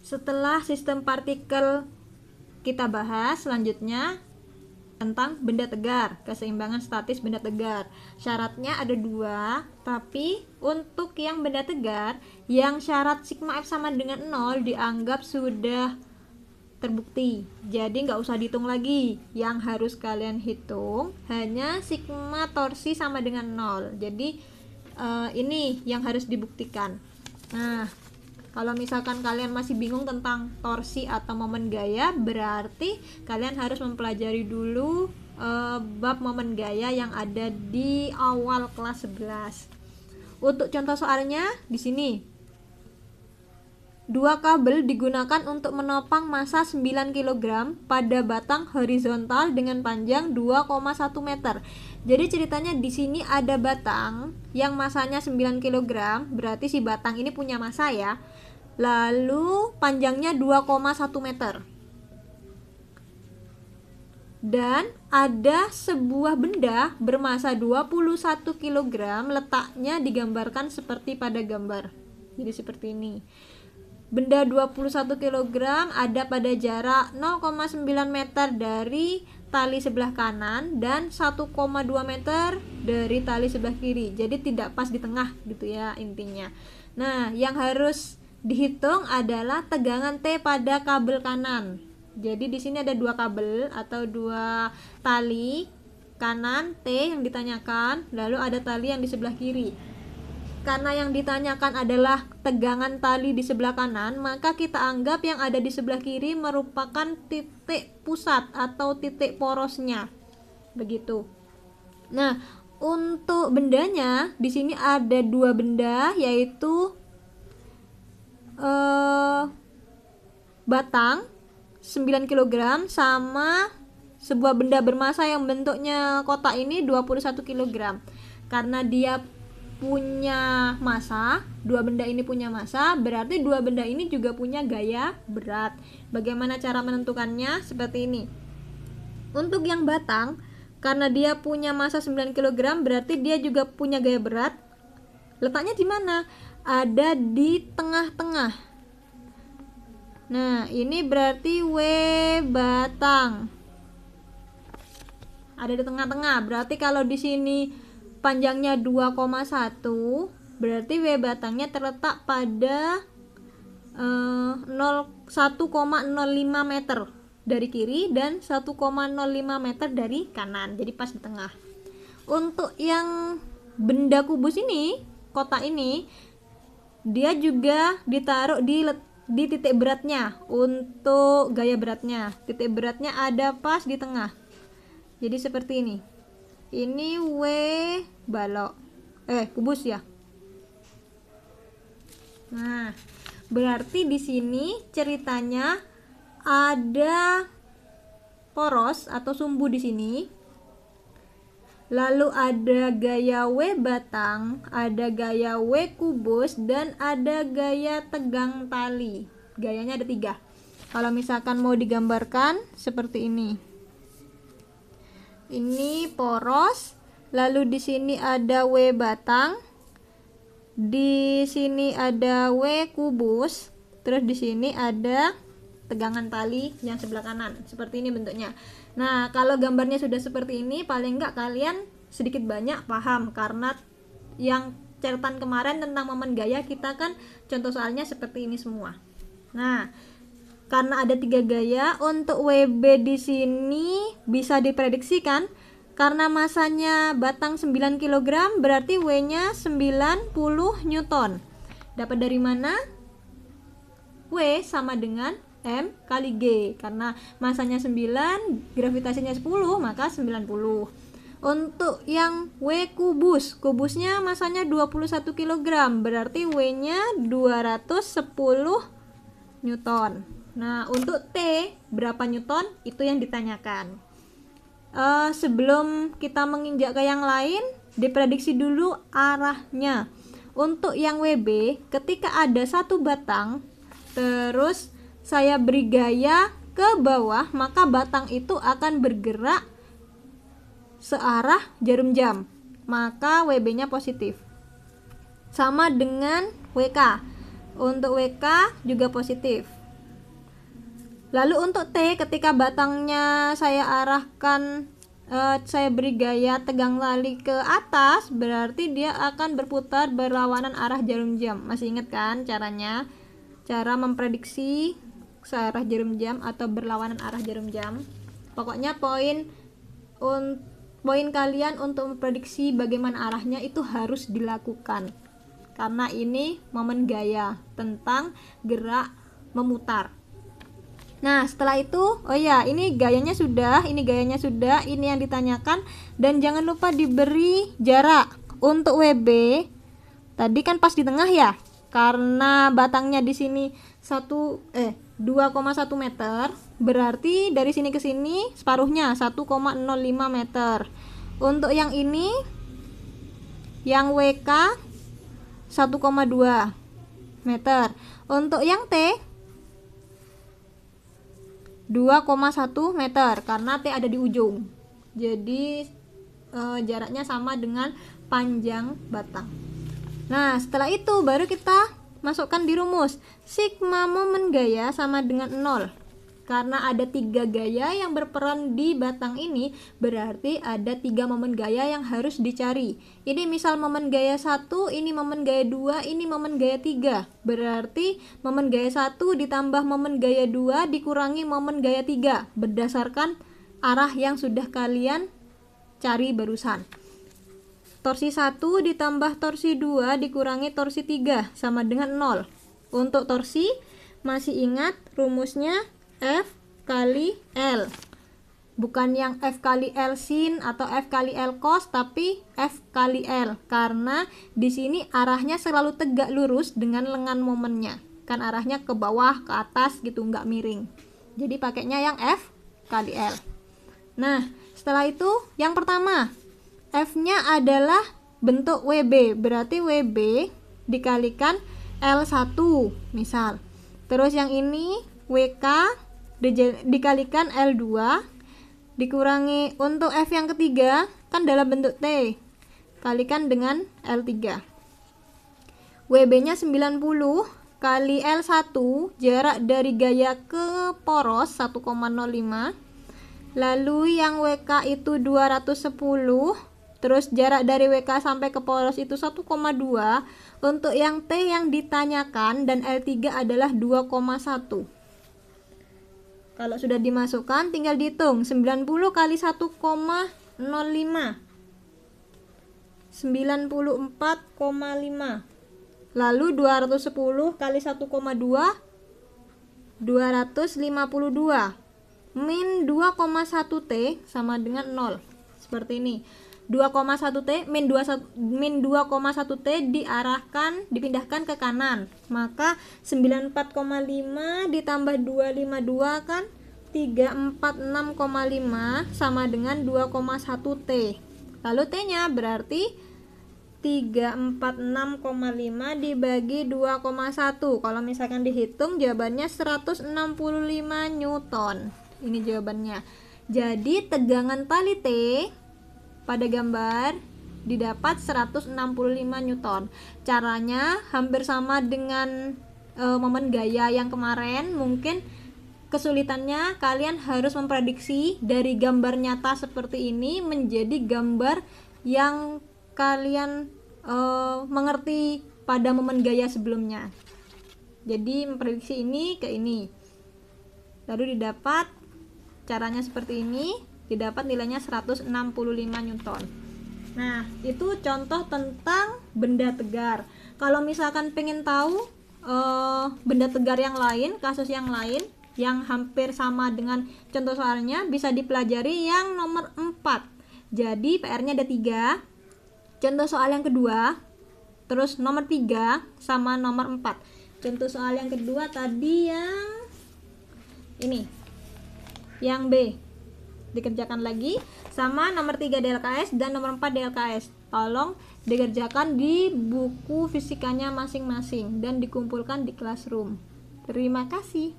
Setelah sistem partikel kita bahas, selanjutnya tentang benda tegar, keseimbangan statis benda tegar. Syaratnya ada 2, tapi untuk yang benda tegar, yang syarat sigma F sama dengan 0 dianggap sudah terbukti. Jadi nggak usah dihitung lagi. Yang harus kalian hitung hanya sigma torsi sama dengan 0. Jadi ini yang harus dibuktikan. Nah, kalau misalkan kalian masih bingung tentang torsi atau momen gaya, berarti kalian harus mempelajari dulu bab momen gaya yang ada di awal kelas 11. Untuk contoh soalnya di sini. 2 kabel digunakan untuk menopang massa 9 kg pada batang horizontal dengan panjang 2,1 meter. Jadi ceritanya di sini ada batang yang massanya 9 kg, berarti si batang ini punya massa ya. Lalu panjangnya 2,1 meter. Dan ada sebuah benda bermassa 21 kg, letaknya digambarkan seperti pada gambar. Jadi seperti ini. Benda 21 kg ada pada jarak 0,9 meter dari tali sebelah kanan dan 1,2 meter dari tali sebelah kiri. Jadi tidak pas di tengah gitu ya intinya. Nah, yang harus dihitung adalah tegangan T pada kabel kanan. Jadi di sini ada 2 kabel atau 2 tali kanan T yang ditanyakan, lalu ada tali yang di sebelah kiri. Karena yang ditanyakan adalah tegangan tali di sebelah kanan, maka kita anggap yang ada di sebelah kiri merupakan titik pusat atau titik porosnya. Begitu. Nah, untuk bendanya di sini ada 2 benda, yaitu batang 9 kg sama sebuah benda bermassa yang bentuknya kotak ini 21 kg. Karena dia punya massa, 2 benda ini punya massa, berarti 2 benda ini juga punya gaya berat. Bagaimana cara menentukannya? Seperti ini. Untuk yang batang, karena dia punya massa 9 kg, berarti dia juga punya gaya berat. Letaknya di mana? Ada di tengah-tengah. Nah, ini berarti W batang. Ada di tengah-tengah. Berarti kalau di sini panjangnya 2,1, berarti W batangnya terletak pada 1,05 meter dari kiri dan 1,05 meter dari kanan. Jadi pas di tengah. Untuk yang benda kubus ini, kotak ini, dia juga ditaruh di titik beratnya. Untuk gaya beratnya, titik beratnya ada pas di tengah. Jadi seperti ini. Ini W balok, kubus ya. Nah, berarti di sini ceritanya ada poros atau sumbu di sini. Lalu ada gaya W batang, ada gaya W kubus, dan ada gaya tegang tali. Gayanya ada 3. Kalau misalkan mau digambarkan seperti ini. Ini poros, lalu di sini ada W batang, di sini ada W kubus, terus di sini ada tegangan tali yang sebelah kanan. Seperti ini bentuknya. Nah, kalau gambarnya sudah seperti ini, paling enggak kalian sedikit banyak paham, karena yang catatan kemarin tentang momen gaya kita kan contoh soalnya seperti ini semua. Nah, karena ada 3 gaya, untuk WB di sini bisa diprediksikan karena masanya batang 9 kg, berarti W-nya 90 Newton. Dapat dari mana? W sama dengan M kali G, karena masanya 9, gravitasinya 10, maka 90. Untuk yang W kubus, kubusnya masanya 21 kg, berarti W-nya 210 Newton. Nah, untuk T berapa Newton? Itu yang ditanyakan. Sebelum kita menginjak ke yang lain, diprediksi dulu arahnya. Untuk yang WB, ketika ada satu batang, terus saya beri gaya ke bawah, maka batang itu akan bergerak searah jarum jam, maka WB-nya positif. Sama dengan WK. Untuk WK juga positif. Lalu untuk T, ketika batangnya saya arahkan, saya beri gaya tegang tali ke atas, berarti dia akan berputar berlawanan arah jarum jam. Masih ingat kan caranya? Cara memprediksi searah jarum jam atau berlawanan arah jarum jam. Pokoknya poin kalian untuk memprediksi bagaimana arahnya itu harus dilakukan, karena ini momen gaya tentang gerak memutar. Nah, setelah itu, oh ya, ini gayanya sudah, ini yang ditanyakan, dan jangan lupa diberi jarak. Untuk WB tadi kan pas di tengah ya, karena batangnya di sini 2,1 meter, berarti dari sini ke sini separuhnya 1,05 meter. Untuk yang ini, yang WK 1,2 meter. Untuk yang T 2,1 meter, karena T ada di ujung, jadi jaraknya sama dengan panjang batang. Nah, setelah itu baru kita masukkan di rumus. Sigma momen gaya sama dengan 0. Karena ada 3 gaya yang berperan di batang ini, berarti ada 3 momen gaya yang harus dicari. Ini misal momen gaya 1, ini momen gaya 2, ini momen gaya 3. Berarti momen gaya 1 ditambah momen gaya 2 dikurangi momen gaya 3 berdasarkan arah yang sudah kalian cari barusan. Torsi 1 ditambah torsi 2 dikurangi torsi 3 sama dengan 0. Untuk torsi, masih ingat rumusnya F kali L, bukan yang F kali L sin atau F kali L cos, tapi F kali L, karena di sini arahnya selalu tegak lurus dengan lengan momennya, kan arahnya ke bawah ke atas gitu, nggak miring, jadi pakainya yang F kali L. Nah, setelah itu yang pertama, F nya adalah bentuk WB, berarti WB dikalikan L1 misal, terus yang ini WK dikalikan L2 dikurangi, untuk F yang ketiga kan dalam bentuk T, kalikan dengan L3. WB nya 90 kali L1, jarak dari gaya ke poros 1,05. Lalu yang WK itu 210, terus jarak dari WK sampai ke poros itu 1,2. Untuk yang T yang ditanyakan dan L3 adalah 2,1. Kalau sudah dimasukkan tinggal dihitung, 90 kali 1,05 94,5. Lalu 210 kali 1,2 252. Min 2,1 T sama dengan 0. Seperti ini. 2,1 T min 2,1 T dipindahkan ke kanan, maka 94,5 ditambah 252 kan 346,5 sama dengan 2,1 T. Lalu T nya berarti 346,5 dibagi 2,1. Kalau misalkan dihitung jawabannya 165 Newton. Ini jawabannya. Jadi tegangan tali T pada gambar didapat 165 Newton. Caranya hampir sama dengan momen gaya yang kemarin. Mungkin kesulitannya kalian harus memprediksi dari gambar nyata seperti ini menjadi gambar yang kalian mengerti pada momen gaya sebelumnya. Jadi memprediksi ini ke ini, lalu didapat caranya seperti ini, didapat nilainya 165 Newton. Nah, itu contoh tentang benda tegar. Kalau misalkan pengen tahu benda tegar yang lain, kasus yang lain yang hampir sama dengan contoh soalnya, bisa dipelajari yang nomor 4. Jadi PR-nya ada 3. Contoh soal yang kedua, terus nomor 3 sama nomor 4. Contoh soal yang kedua tadi yang ini, yang B dikerjakan lagi, sama nomor 3 DLKS dan nomor 4 DLKS. Tolong dikerjakan di buku fisikanya masing-masing dan dikumpulkan di classroom. Terima kasih.